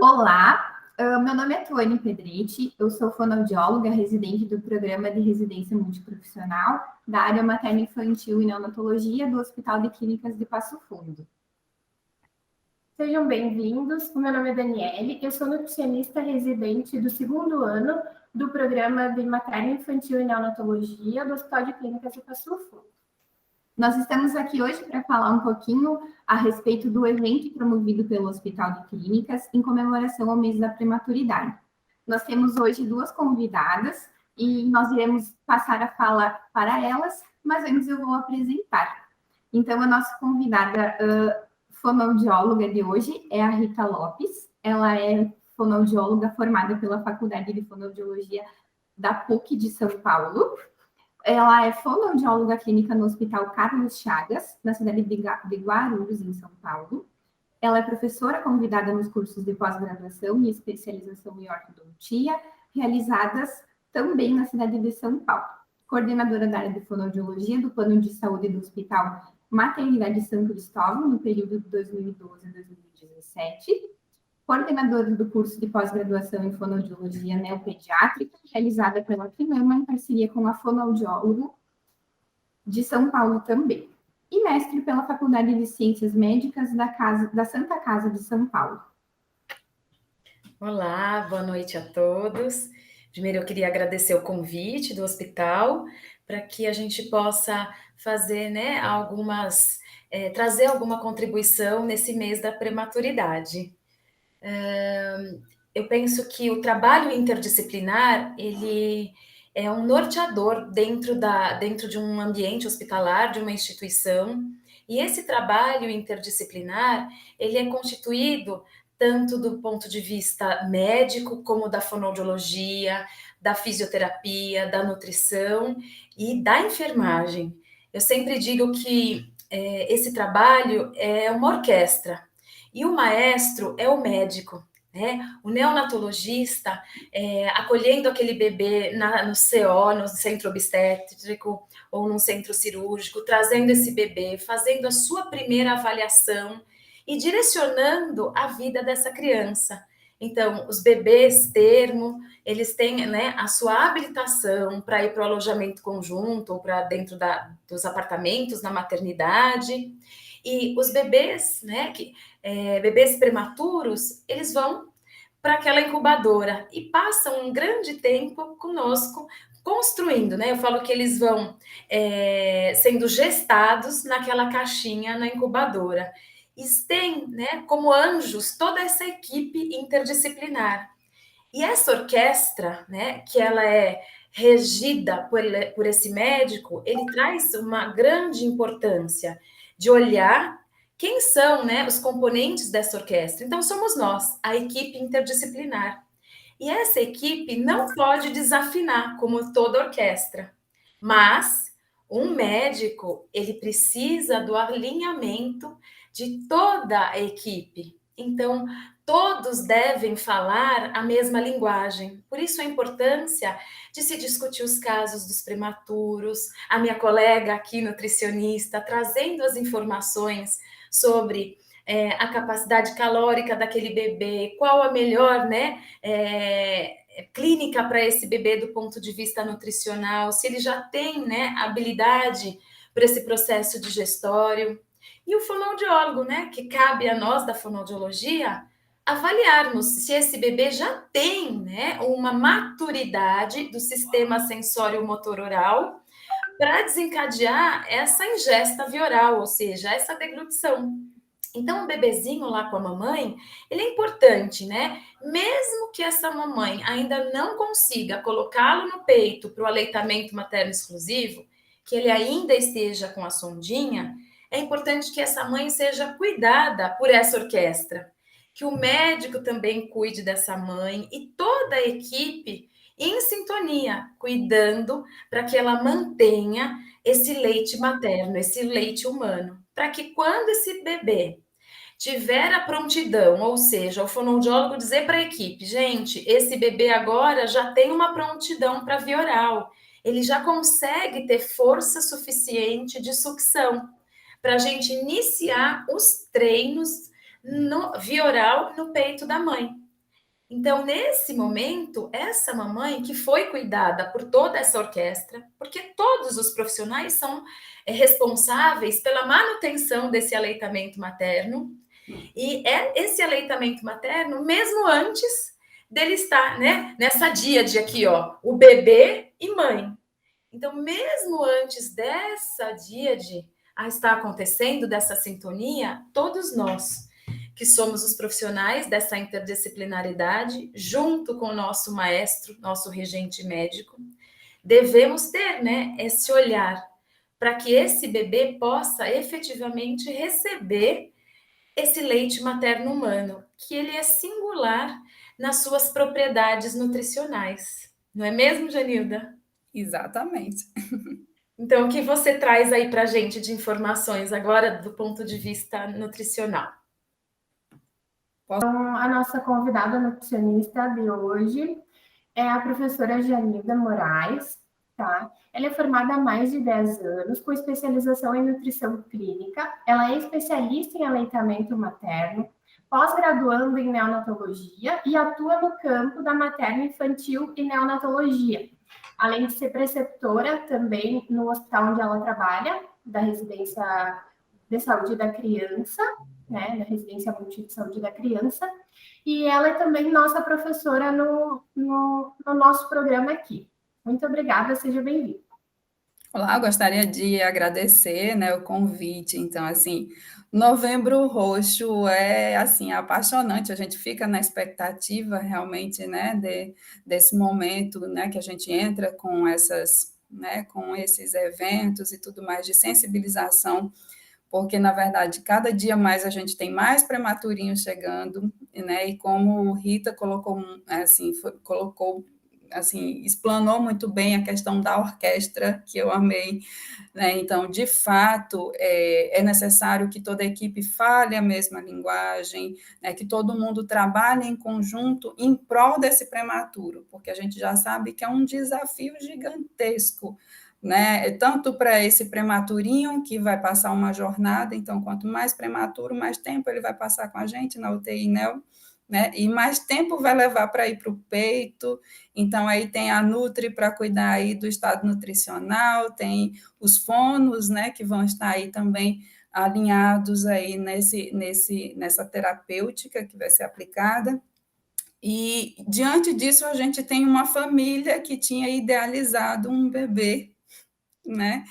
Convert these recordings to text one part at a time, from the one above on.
Olá, meu nome é Tuane Pedretti, eu sou fonoaudióloga residente do Programa de Residência Multiprofissional da área materno-infantil e neonatologia do Hospital de Clínicas de Passo Fundo. Sejam bem-vindos, o meu nome é Daniele, eu sou nutricionista residente do segundo ano do Programa de Materno-Infantil e Neonatologia do Hospital de Clínicas de Passo Fundo. Nós estamos aqui hoje para falar um pouquinho a respeito do evento promovido pelo Hospital de Clínicas em comemoração ao mês da prematuridade. Nós temos hoje duas convidadas e nós iremos passar a fala para elas, mas antes eu vou apresentar. Então, a nossa convidada fonoaudióloga de hoje é a Rita Lopes. Ela é fonoaudióloga formada pela Faculdade de Fonoaudiologia da PUC de São Paulo. Ela é fonoaudióloga clínica no Hospital Carlos Chagas, na cidade de Guarulhos, em São Paulo. Ela é professora convidada nos cursos de pós-graduação e especialização em ortodontia, realizadas também na cidade de São Paulo. Coordenadora da área de fonoaudiologia do Plano de Saúde do Hospital Maternidade São Cristóvão, no período de 2012 a 2017. Coordenadora do curso de pós-graduação em fonoaudiologia neopediátrica, realizada pela FINAMA em parceria com a fonoaudiólogo de São Paulo também. E mestre pela Faculdade de Ciências Médicas da Santa Casa de São Paulo. Olá, boa noite a todos. Primeiro eu queria agradecer o convite do hospital para que a gente possa fazer, trazer alguma contribuição nesse mês da prematuridade. Eu penso que o trabalho interdisciplinar, ele é um norteador dentro de um ambiente hospitalar, de uma instituição, e esse trabalho interdisciplinar, ele é constituído tanto do ponto de vista médico, como da fonoaudiologia, da fisioterapia, da nutrição e da enfermagem. Eu sempre digo que esse trabalho é uma orquestra, e o maestro é o médico. O neonatologista, acolhendo aquele bebê no CO, no centro obstétrico ou no centro cirúrgico, trazendo esse bebê, fazendo a sua primeira avaliação e direcionando a vida dessa criança. Então, os bebês termo, eles têm a sua habilitação para ir para o alojamento conjunto ou para dentro dos apartamentos na maternidade. E os bebês, bebês prematuros, eles vão para aquela incubadora e passam um grande tempo conosco construindo, Eu falo que eles vão sendo gestados naquela caixinha na incubadora. E tem, como anjos, toda essa equipe interdisciplinar. E essa orquestra, que ela é regida por esse médico, ele traz uma grande importância de olhar quem são, os componentes dessa orquestra. Então, somos nós, a equipe interdisciplinar. E essa equipe não pode desafinar, como toda orquestra. Mas um médico, ele precisa do alinhamento de toda a equipe. Então, todos devem falar a mesma linguagem. Por isso a importância de se discutir os casos dos prematuros, a minha colega aqui, nutricionista, trazendo as informações sobre a capacidade calórica daquele bebê, qual a melhor, clínica para esse bebê do ponto de vista nutricional, se ele já tem, habilidade para esse processo digestório. E o fonoaudiólogo, que cabe a nós da fonoaudiologia avaliarmos se esse bebê já tem, uma maturidade do sistema sensório-motor oral para desencadear essa ingesta via oral, ou seja, essa deglutição. Então, o bebezinho lá com a mamãe, ele é importante, Mesmo que essa mamãe ainda não consiga colocá-lo no peito para o aleitamento materno exclusivo, que ele ainda esteja com a sondinha, é importante que essa mãe seja cuidada por essa orquestra, que o médico também cuide dessa mãe e toda a equipe em sintonia, cuidando para que ela mantenha esse leite materno, esse leite humano, para que quando esse bebê tiver a prontidão, ou seja, o fonoaudiólogo dizer para a equipe, gente, esse bebê agora já tem uma prontidão para via oral, ele já consegue ter força suficiente de sucção para a gente iniciar os treinos via oral no peito da mãe. Então, nesse momento, essa mamãe que foi cuidada por toda essa orquestra, porque todos os profissionais são responsáveis pela manutenção desse aleitamento materno, e é esse aleitamento materno mesmo antes dele estar, né, nessa díade aqui, ó, o bebê e mãe. Então, mesmo antes dessa díade a estar acontecendo, dessa sintonia, todos nós que somos os profissionais dessa interdisciplinaridade, junto com o nosso maestro, nosso regente médico, devemos ter, né, esse olhar para que esse bebê possa efetivamente receber esse leite materno humano, que ele é singular nas suas propriedades nutricionais. Não é mesmo, Janilda? Exatamente. Então, o que você traz aí para a gente de informações agora do ponto de vista nutricional? Então, a nossa convidada nutricionista de hoje é a professora Janilda Moraes, tá? Ela é formada há mais de 10 anos, com especialização em nutrição clínica. Ela é especialista em aleitamento materno, pós-graduando em neonatologia e atua no campo da materno infantil e neonatologia, além de ser preceptora também no hospital onde ela trabalha, da residência de saúde da criança, né, na residência multi de saúde da criança, e ela é também nossa professora no nosso programa aqui. Muito obrigada, seja bem-vinda. Olá, eu gostaria de agradecer, né, o convite. Então, assim, Novembro Roxo é, assim, apaixonante. A gente fica na expectativa, realmente, né, desse momento, né, que a gente entra com essas, né, com esses eventos e tudo mais de sensibilização, porque, na verdade, cada dia mais a gente tem mais prematurinhos chegando, né, e como Rita colocou, assim, colocou assim, explanou muito bem a questão da orquestra, que eu amei, né? Então, de fato, é necessário que toda a equipe fale a mesma linguagem, né? Que todo mundo trabalhe em conjunto em prol desse prematuro, porque a gente já sabe que é um desafio gigantesco, né? Tanto para esse prematurinho que vai passar uma jornada, então, quanto mais prematuro, mais tempo ele vai passar com a gente na UTI NEO, né? E mais tempo vai levar para ir para o peito. Então, aí tem a Nutri para cuidar aí do estado nutricional, tem os fonos, né, que vão estar aí também alinhados aí nessa terapêutica que vai ser aplicada. E, diante disso, a gente tem uma família que tinha idealizado um bebê, né?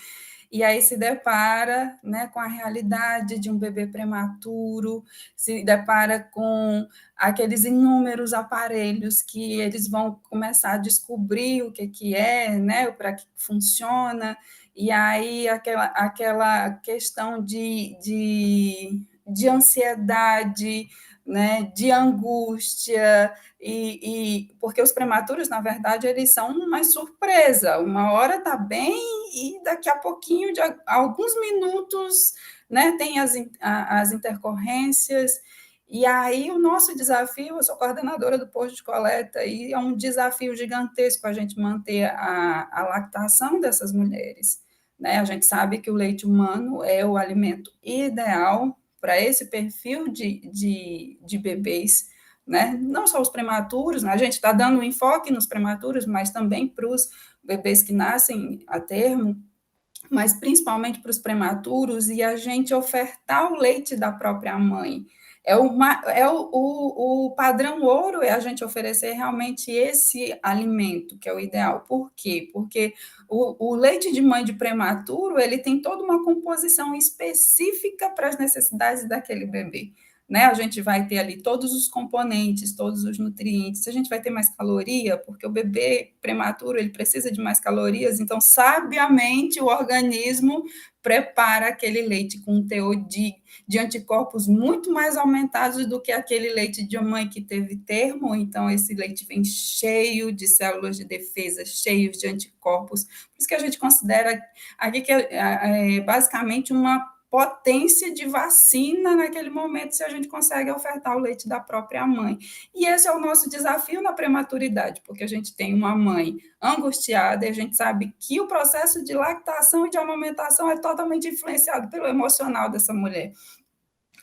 E aí se depara, né, com a realidade de um bebê prematuro, se depara com aqueles inúmeros aparelhos que eles vão começar a descobrir o que é, né, para que funciona, e aí aquela questão de ansiedade, né, de angústia, porque os prematuros, na verdade, eles são uma surpresa, uma hora está bem e daqui a pouquinho, de alguns minutos, né, tem as intercorrências, e aí o nosso desafio, eu sou coordenadora do posto de coleta, e é um desafio gigantesco a gente manter a lactação dessas mulheres, né? A gente sabe que o leite humano é o alimento ideal para esse perfil de bebês, né? Não só os prematuros, né? A gente está dando um enfoque nos prematuros, mas também para os bebês que nascem a termo, mas principalmente para os prematuros, e a gente ofertar o leite da própria mãe. O padrão ouro é a gente oferecer realmente esse alimento, que é o ideal. Por quê? Porque o leite de mãe de prematuro, ele tem toda uma composição específica para as necessidades daquele bebê, né? A gente vai ter ali todos os componentes, todos os nutrientes, a gente vai ter mais caloria, porque o bebê prematuro, ele precisa de mais calorias, então, sabiamente, o organismo prepara aquele leite com um teor de anticorpos muito mais aumentados do que aquele leite de mãe que teve termo, então esse leite vem cheio de células de defesa, cheios de anticorpos, por isso que a gente considera aqui que é basicamente uma potência de vacina naquele momento, se a gente consegue ofertar o leite da própria mãe. E esse é o nosso desafio na prematuridade, porque a gente tem uma mãe angustiada e a gente sabe que o processo de lactação e de amamentação é totalmente influenciado pelo emocional dessa mulher.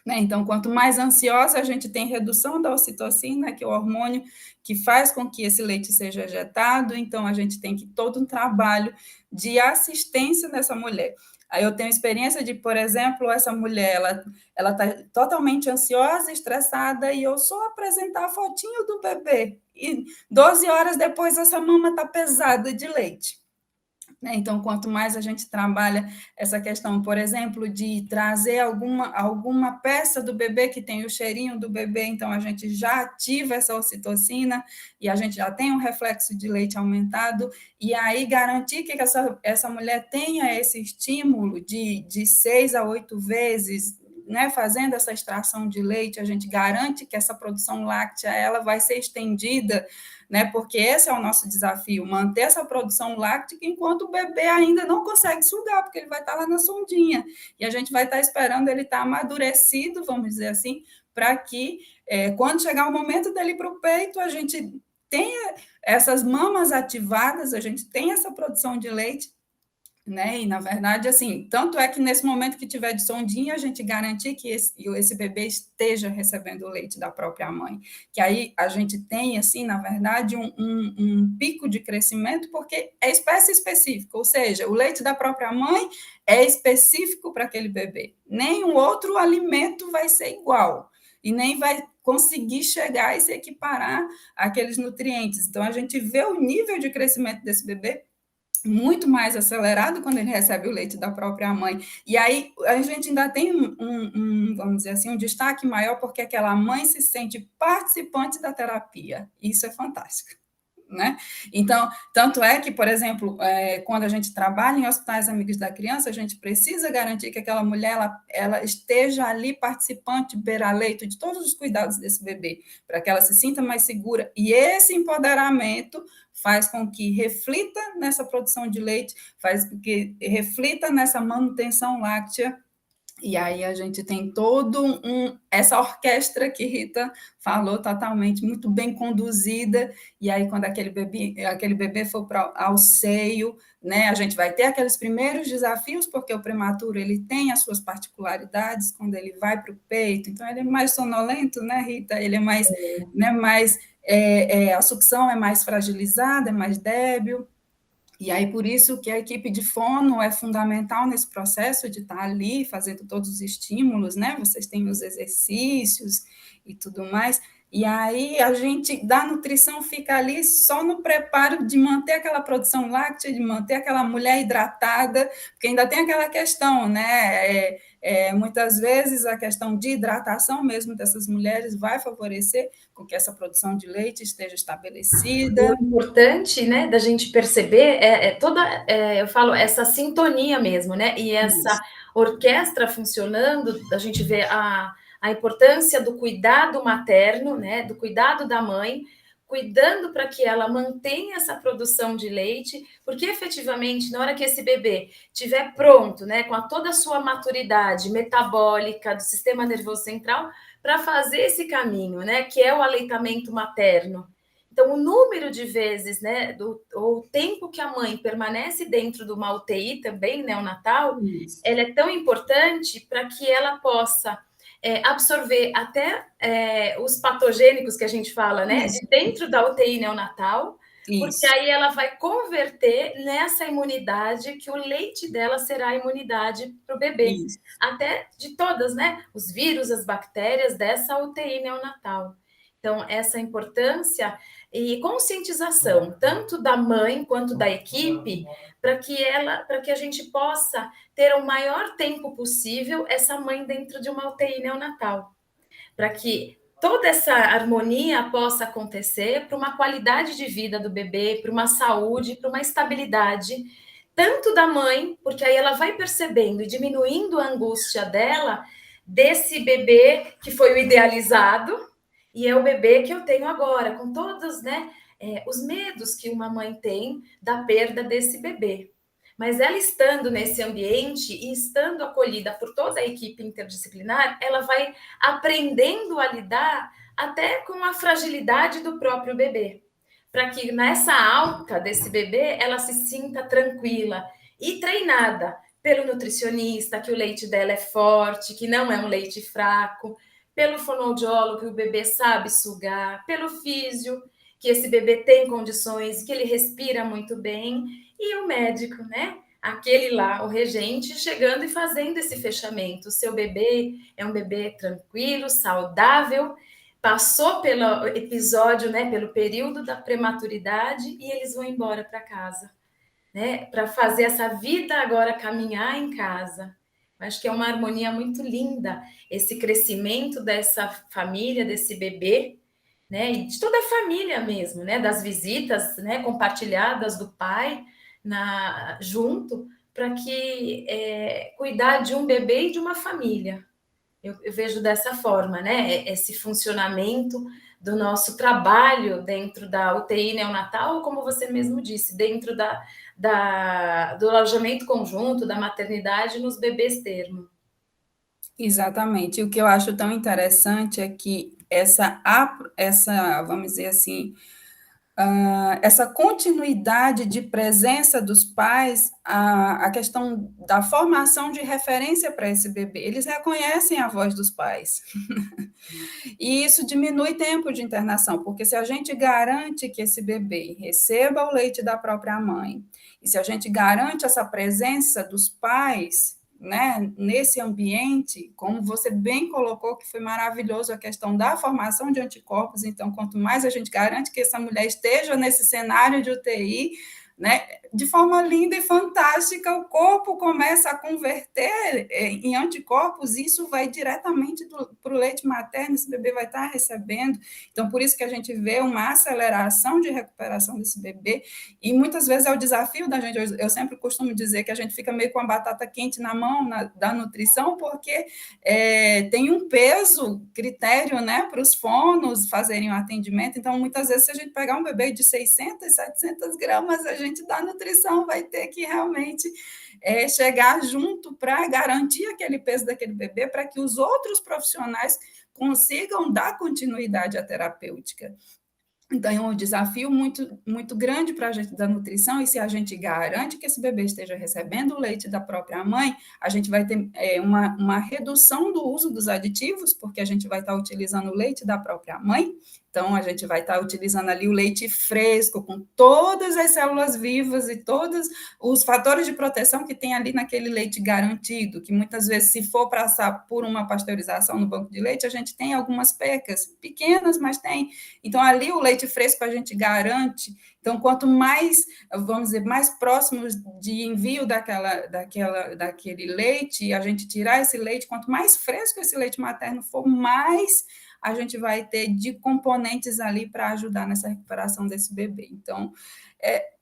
né? Então, quanto mais ansiosa, a gente tem redução da ocitocina, que é o hormônio que faz com que esse leite seja ejetado, então a gente tem que todo um trabalho de assistência nessa mulher. Aí eu tenho experiência de, por exemplo, essa mulher, ela está totalmente ansiosa, estressada, e eu só apresentar a fotinho do bebê, e 12 horas depois essa mama está pesada de leite. Então, quanto mais a gente trabalha essa questão, por exemplo, de trazer alguma peça do bebê que tem o cheirinho do bebê, então a gente já ativa essa ocitocina e a gente já tem um reflexo de leite aumentado, e aí garantir que essa mulher tenha esse estímulo de 6 a 8 vezes, né, fazendo essa extração de leite, a gente garante que essa produção láctea ela vai ser estendida, né, porque esse é o nosso desafio, manter essa produção láctea enquanto o bebê ainda não consegue sugar, porque ele vai estar lá na sondinha, e a gente vai estar esperando ele estar amadurecido, vamos dizer assim, para que, quando chegar o momento dele ir para o peito, a gente tenha essas mamas ativadas, a gente tem essa produção de leite, né? E, na verdade, assim, tanto é que nesse momento que tiver de sondinha, a gente garantir que esse bebê esteja recebendo o leite da própria mãe, que aí a gente tem, assim, na verdade, um pico de crescimento, porque é espécie específica, ou seja, o leite da própria mãe é específico para aquele bebê. Nenhum outro alimento vai ser igual, e nem vai conseguir chegar e se equiparar àqueles nutrientes. Então, a gente vê o nível de crescimento desse bebê muito mais acelerado quando ele recebe o leite da própria mãe. E aí a gente ainda tem vamos dizer assim, um destaque maior, porque aquela mãe se sente participante da terapia. Isso é fantástico, né? Então, tanto é que, por exemplo, quando a gente trabalha em hospitais amigos da criança, a gente precisa garantir que aquela mulher ela esteja ali participante, beira-leito, de todos os cuidados desse bebê, para que ela se sinta mais segura. E esse empoderamento faz com que reflita nessa produção de leite, faz com que reflita nessa manutenção láctea. E aí a gente tem todo essa orquestra que Rita falou, totalmente, muito bem conduzida, e aí quando aquele bebê for ao seio, né, a gente vai ter aqueles primeiros desafios, porque o prematuro ele tem as suas particularidades quando ele vai para o peito, então ele é mais sonolento, né, Rita? Ele é mais, né, a sucção é mais fragilizada, é mais débil. E aí, por isso que a equipe de fono é fundamental nesse processo de estar ali, fazendo todos os estímulos, né? Vocês têm os exercícios e tudo mais. E aí, a gente, da nutrição, fica ali só no preparo de manter aquela produção láctea, de manter aquela mulher hidratada, porque ainda tem aquela questão, né? Muitas vezes, a questão de hidratação mesmo dessas mulheres vai favorecer com que essa produção de leite esteja estabelecida. O importante, né, da gente perceber eu falo, essa sintonia mesmo, né, e essa orquestra funcionando, a gente vê a importância do cuidado materno, né, do cuidado da mãe, cuidando para que ela mantenha essa produção de leite, porque efetivamente, na hora que esse bebê estiver pronto, né, com toda a sua maturidade metabólica do sistema nervoso central, para fazer esse caminho, né, que é o aleitamento materno. Então, o número de vezes, né, o tempo que a mãe permanece dentro de uma UTI também, neonatal, ela é tão importante para que ela possa absorver até os patogênicos que a gente fala, né, de dentro da UTI neonatal, porque aí ela vai converter nessa imunidade, que o leite dela será a imunidade para o bebê. Até de todas, né, os vírus, as bactérias dessa UTI neonatal. Então, essa importância e conscientização, tanto da mãe quanto da equipe, para que a gente possa ter o maior tempo possível essa mãe dentro de uma UTI neonatal, para que toda essa harmonia possa acontecer para uma qualidade de vida do bebê, para uma saúde, para uma estabilidade, tanto da mãe, porque aí ela vai percebendo e diminuindo a angústia dela, desse bebê que foi o idealizado, e é o bebê que eu tenho agora, com todos, né, os medos que uma mãe tem da perda desse bebê. Mas ela estando nesse ambiente e estando acolhida por toda a equipe interdisciplinar, ela vai aprendendo a lidar até com a fragilidade do próprio bebê, para que nessa alta desse bebê ela se sinta tranquila e treinada pelo nutricionista, que o leite dela é forte, que não é um leite fraco, pelo fonoaudiólogo, que o bebê sabe sugar, pelo físio, que esse bebê tem condições, que ele respira muito bem, e o médico, né? Aquele lá, o regente, chegando e fazendo esse fechamento. O seu bebê é um bebê tranquilo, saudável, passou pelo episódio, né, pelo período da prematuridade e eles vão embora para casa, né, para fazer essa vida agora caminhar em casa. Acho que é uma harmonia muito linda esse crescimento dessa família, desse bebê, né, e de toda a família mesmo, né, das visitas, né, compartilhadas do pai junto, para que cuidar de um bebê e de uma família. Eu vejo dessa forma, né? Esse funcionamento do nosso trabalho dentro da UTI neonatal, como você mesmo disse, dentro do alojamento conjunto, da maternidade nos bebês termo. Exatamente. E o que eu acho tão interessante é que vamos dizer assim, essa continuidade de presença dos pais, a questão da formação de referência para esse bebê, eles reconhecem a voz dos pais. E isso diminui tempo de internação, porque se a gente garante que esse bebê receba o leite da própria mãe, e se a gente garante essa presença dos pais, né, nesse ambiente, como você bem colocou, que foi maravilhoso a questão da formação de anticorpos, então, quanto mais a gente garante que essa mulher esteja nesse cenário de UTI, né, de forma linda e fantástica, o corpo começa a converter em anticorpos, e isso vai diretamente para o leite materno, esse bebê vai estar recebendo. Então, por isso que a gente vê uma aceleração de recuperação desse bebê, e muitas vezes é o desafio da gente. Eu sempre costumo dizer que a gente fica meio com a batata quente na mão da nutrição, porque tem um peso, critério, né, para os fonos fazerem o atendimento. Então, muitas vezes, se a gente pegar um bebê de 600, 700 gramas, a gente da nutrição vai ter que realmente chegar junto para garantir aquele peso daquele bebê, para que os outros profissionais consigam dar continuidade à terapêutica. Então, é um desafio muito, muito grande para a gente da nutrição, e se a gente garante que esse bebê esteja recebendo o leite da própria mãe, a gente vai ter uma redução do uso dos aditivos, porque a gente vai estar utilizando o leite da própria mãe. Então, a gente vai estar utilizando ali o leite fresco, com todas as células vivas e todos os fatores de proteção que tem ali naquele leite garantido, que muitas vezes, se for passar por uma pasteurização no banco de leite, a gente tem algumas percas, pequenas, mas tem. Então, ali o leite fresco a gente garante. Então, quanto mais, vamos dizer, mais próximos de envio daquele leite, a gente tirar esse leite, quanto mais fresco esse leite materno for, mais a gente vai ter de componentes ali para ajudar nessa recuperação desse bebê. Então,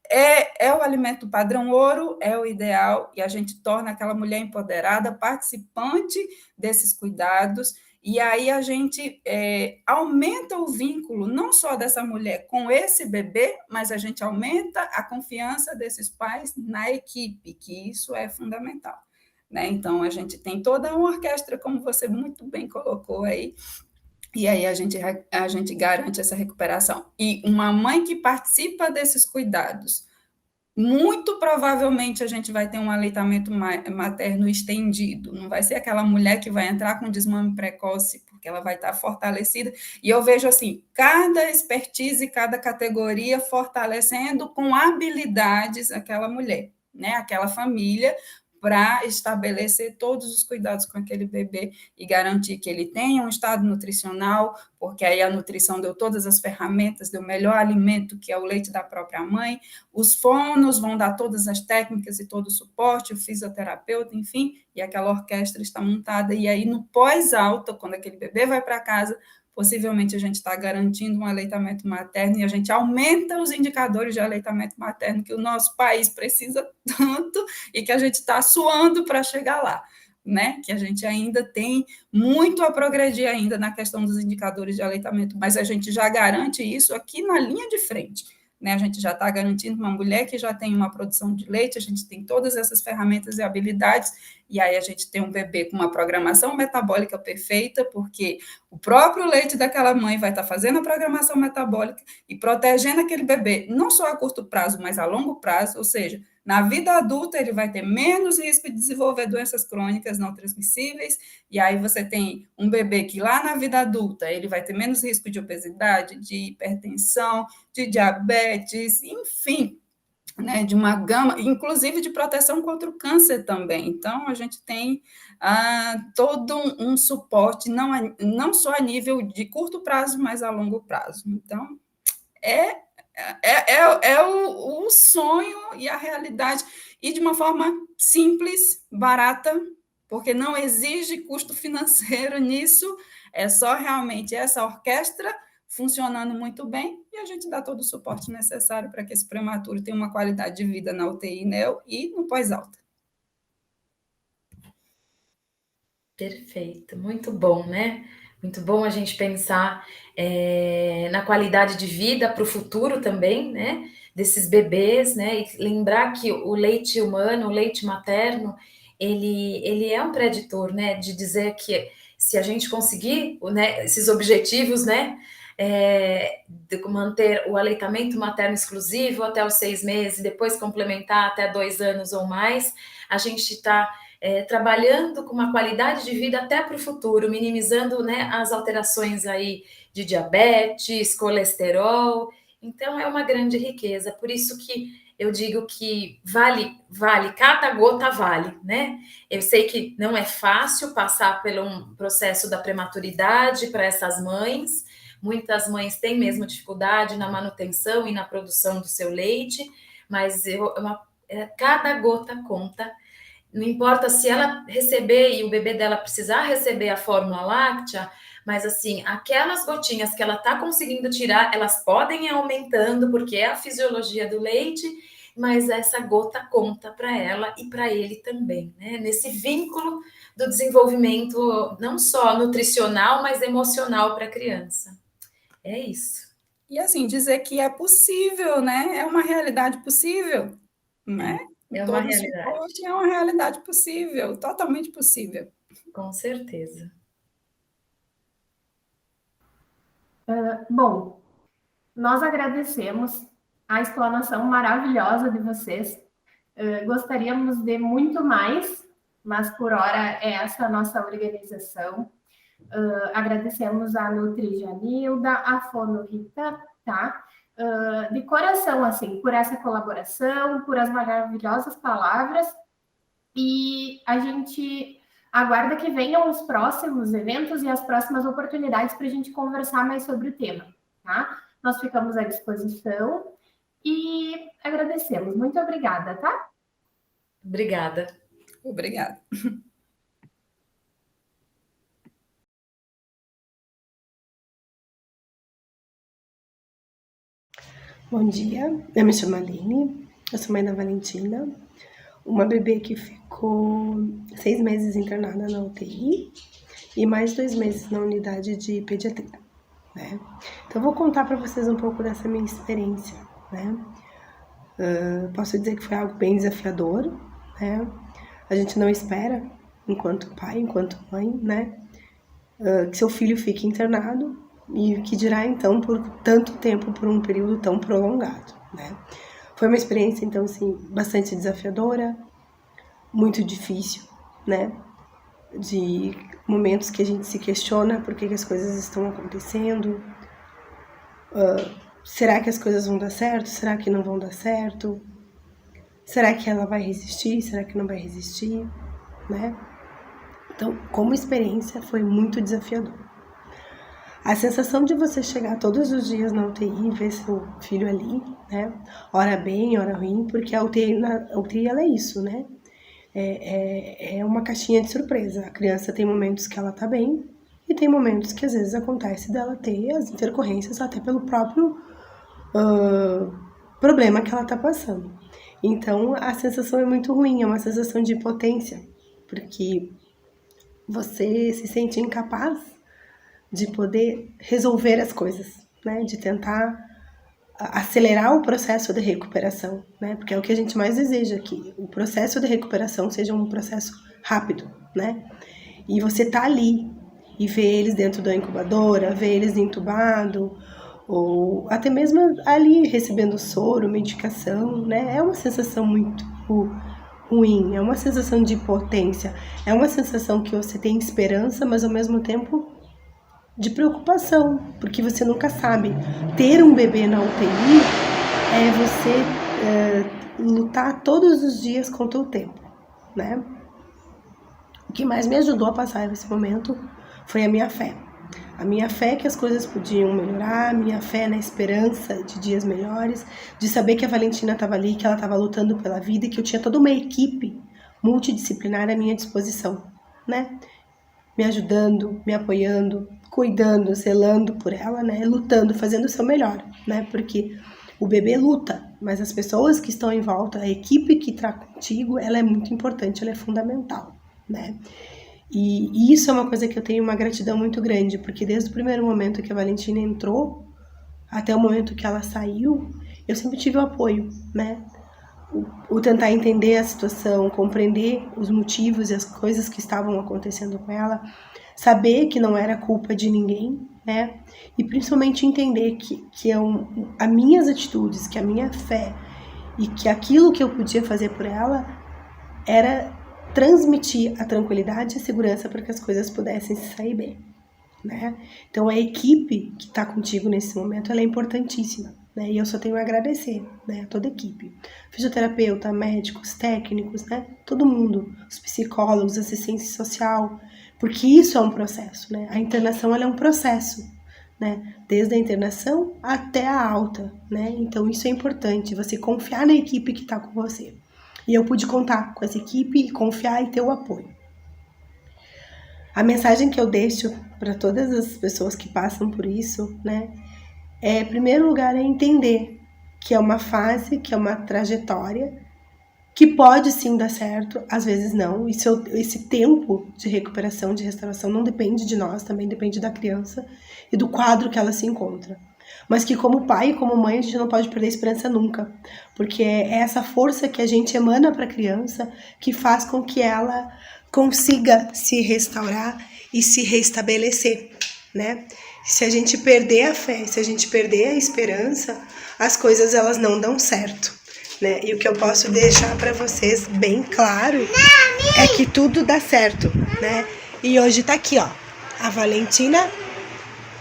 é o alimento padrão ouro, é o ideal, e a gente torna aquela mulher empoderada, participante desses cuidados, e aí a gente aumenta o vínculo, não só dessa mulher com esse bebê, mas a gente aumenta a confiança desses pais na equipe, que isso é fundamental, né? Então, a gente tem toda uma orquestra, como você muito bem colocou aí, e aí a gente garante essa recuperação. E uma mãe que participa desses cuidados, muito provavelmente a gente vai ter um aleitamento materno estendido. Não vai ser aquela mulher que vai entrar com desmame precoce, porque ela vai estar fortalecida. E eu vejo assim, cada expertise, cada categoria fortalecendo com habilidades aquela mulher, né? Aquela família, para estabelecer todos os cuidados com aquele bebê e garantir que ele tenha um estado nutricional, porque aí a nutrição deu todas as ferramentas, deu o melhor alimento, que é o leite da própria mãe, os fonos vão dar todas as técnicas e todo o suporte, o fisioterapeuta, enfim, e aquela orquestra está montada, e aí no pós-alta, quando aquele bebê vai para casa, possivelmente a gente está garantindo um aleitamento materno, e a gente aumenta os indicadores de aleitamento materno que o nosso país precisa tanto, e que a gente está suando para chegar lá, né? Que a gente ainda tem muito a progredir ainda na questão dos indicadores de aleitamento, mas a gente já garante isso aqui na linha de frente, né? A gente já está garantindo uma mulher que já tem uma produção de leite, a gente tem todas essas ferramentas e habilidades, e aí a gente tem um bebê com uma programação metabólica perfeita, porque o próprio leite daquela mãe vai estar fazendo a programação metabólica e protegendo aquele bebê, não só a curto prazo, mas a longo prazo, ou seja, Na vida adulta, ele vai ter menos risco de desenvolver doenças crônicas não transmissíveis, e aí você tem um bebê que lá na vida adulta, ele vai ter menos risco de obesidade, de hipertensão, de diabetes, enfim, né, de uma gama, inclusive de proteção contra o câncer também. Então, a gente tem todo um suporte, não só a nível de curto prazo, mas a longo prazo. Então, é o sonho e a realidade, e de uma forma simples, barata, porque não exige custo financeiro nisso, é só realmente essa orquestra funcionando muito bem, e a gente dá todo o suporte necessário para que esse prematuro tenha uma qualidade de vida na UTI, NEO e no pós-alta. Perfeito, muito bom, né? Muito bom a gente pensar na qualidade de vida para o futuro também, né? Desses bebês, né? E lembrar que o leite humano, o leite materno, ele é um preditor, né? De dizer que se a gente conseguir, né, esses objetivos, né? De manter o aleitamento materno exclusivo até os 6 meses, depois complementar até 2 anos ou mais, a gente está trabalhando com uma qualidade de vida até para o futuro, minimizando, né, as alterações aí de diabetes, colesterol. Então, é uma grande riqueza. Por isso que eu digo que vale, cada gota vale, né? Eu sei que não é fácil passar por um processo da prematuridade para essas mães. Muitas mães têm mesmo dificuldade na manutenção e na produção do seu leite, mas cada gota conta. Não importa se ela receber e o bebê dela precisar receber a fórmula láctea, mas assim, aquelas gotinhas que ela está conseguindo tirar, elas podem ir aumentando, porque é a fisiologia do leite, mas essa gota conta para ela e para ele também, né? Nesse vínculo do desenvolvimento, não só nutricional, mas emocional para a criança. É isso. E assim, dizer que é possível, né? É uma realidade possível, né? É uma realidade. É uma realidade possível, totalmente possível. Com certeza. Bom, nós agradecemos a explanação maravilhosa de vocês. Gostaríamos de muito mais, mas por hora é essa a nossa organização. Agradecemos a Nutri Janilda, a Fono Rita, tá? De coração, assim, por essa colaboração, por as maravilhosas palavras, e a gente aguarda que venham os próximos eventos e as próximas oportunidades para a gente conversar mais sobre o tema, tá? Nós ficamos à disposição e agradecemos. Muito obrigada, tá? Obrigada. Obrigada. Bom dia, eu me chamo Aline, eu sou mãe da Valentina, uma bebê que ficou 6 meses internada na UTI e mais 2 meses na unidade de pediatria, né? Então, eu vou contar para vocês um pouco dessa minha experiência, né? Posso dizer que foi algo bem desafiador, né? A gente não espera, enquanto pai, enquanto mãe, né? Que seu filho fique internado, e que dirá, então, por tanto tempo, por um período tão prolongado, né? Foi uma experiência, então, assim, bastante desafiadora, muito difícil, né? De momentos que a gente se questiona por que as coisas estão acontecendo. Será que as coisas vão dar certo? Será que não vão dar certo? Será que ela vai resistir? Será que não vai resistir? Né? Então, como experiência, foi muito desafiador. A sensação de você chegar todos os dias na UTI e ver seu filho ali, né? Hora bem, hora ruim, porque a UTI ela é isso, né? É uma caixinha de surpresa. A criança tem momentos que ela tá bem e tem momentos que às vezes acontece dela ter as intercorrências até pelo próprio problema que ela tá passando. Então, a sensação é muito ruim, é uma sensação de impotência, porque você se sente incapaz de poder resolver as coisas, né? De tentar acelerar o processo de recuperação, né? Porque é o que a gente mais deseja, que o processo de recuperação seja um processo rápido, né? E você tá ali e vê eles dentro da incubadora, vê eles entubado, ou até mesmo ali recebendo soro, medicação, né? É uma sensação muito, tipo ruim, é uma sensação de potência, é uma sensação que você tem esperança, mas ao mesmo tempo de preocupação, porque você nunca sabe. Ter um bebê na UTI é você lutar todos os dias contra o tempo, né? O que mais me ajudou a passar nesse momento foi a minha fé. A minha fé que as coisas podiam melhorar, a minha fé na esperança de dias melhores, de saber que a Valentina estava ali, que ela estava lutando pela vida e que eu tinha toda uma equipe multidisciplinar à minha disposição, né? Me ajudando, me apoiando, cuidando, zelando por ela, né? Lutando, fazendo o seu melhor, né? Porque o bebê luta, mas as pessoas que estão em volta, a equipe que está contigo, ela é muito importante, ela é fundamental, né? E isso é uma coisa que eu tenho uma gratidão muito grande, porque desde o primeiro momento que a Valentina entrou, até o momento que ela saiu, eu sempre tive o apoio, né? O tentar entender a situação, compreender os motivos e as coisas que estavam acontecendo com ela, saber que não era culpa de ninguém, né? E principalmente entender que as minhas atitudes, que a minha fé e que aquilo que eu podia fazer por ela era transmitir a tranquilidade e a segurança para que as coisas pudessem sair bem, né? Então a equipe que está contigo nesse momento, ela é importantíssima, né? E eu só tenho a agradecer, né, a toda a equipe, fisioterapeuta, médicos, técnicos, né, todo mundo, os psicólogos, assistência social, porque isso é um processo, né? A internação, ela é um processo, né? Desde a internação até a alta, né? Então isso é importante, você confiar na equipe que está com você. E eu pude contar com essa equipe e confiar e ter o apoio. A mensagem que eu deixo para todas as pessoas que passam por isso, né, em primeiro lugar, é entender que é uma fase, que é uma trajetória, que pode sim dar certo, às vezes não. E esse tempo de recuperação, de restauração, não depende de nós, também depende da criança e do quadro que ela se encontra. Mas que como pai e como mãe a gente não pode perder a esperança nunca, porque é essa força que a gente emana para a criança que faz com que ela consiga se restaurar e se restabelecer, né? Se a gente perder a fé, se a gente perder a esperança, as coisas elas não dão certo, né? E o que eu posso deixar para vocês bem claro é que tudo dá certo, né? E hoje tá aqui, ó, a Valentina,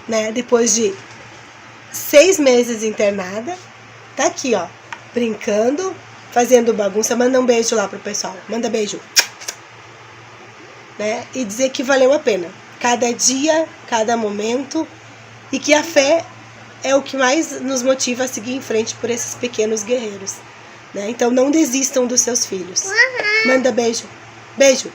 né, depois de 6 meses internada, tá aqui, ó, brincando, fazendo bagunça. Manda um beijo lá pro pessoal, manda beijo, né? E dizer que valeu a pena, cada dia, cada momento, e que a fé é o que mais nos motiva a seguir em frente por esses pequenos guerreiros, né? Então não desistam dos seus filhos. Manda beijo, beijo.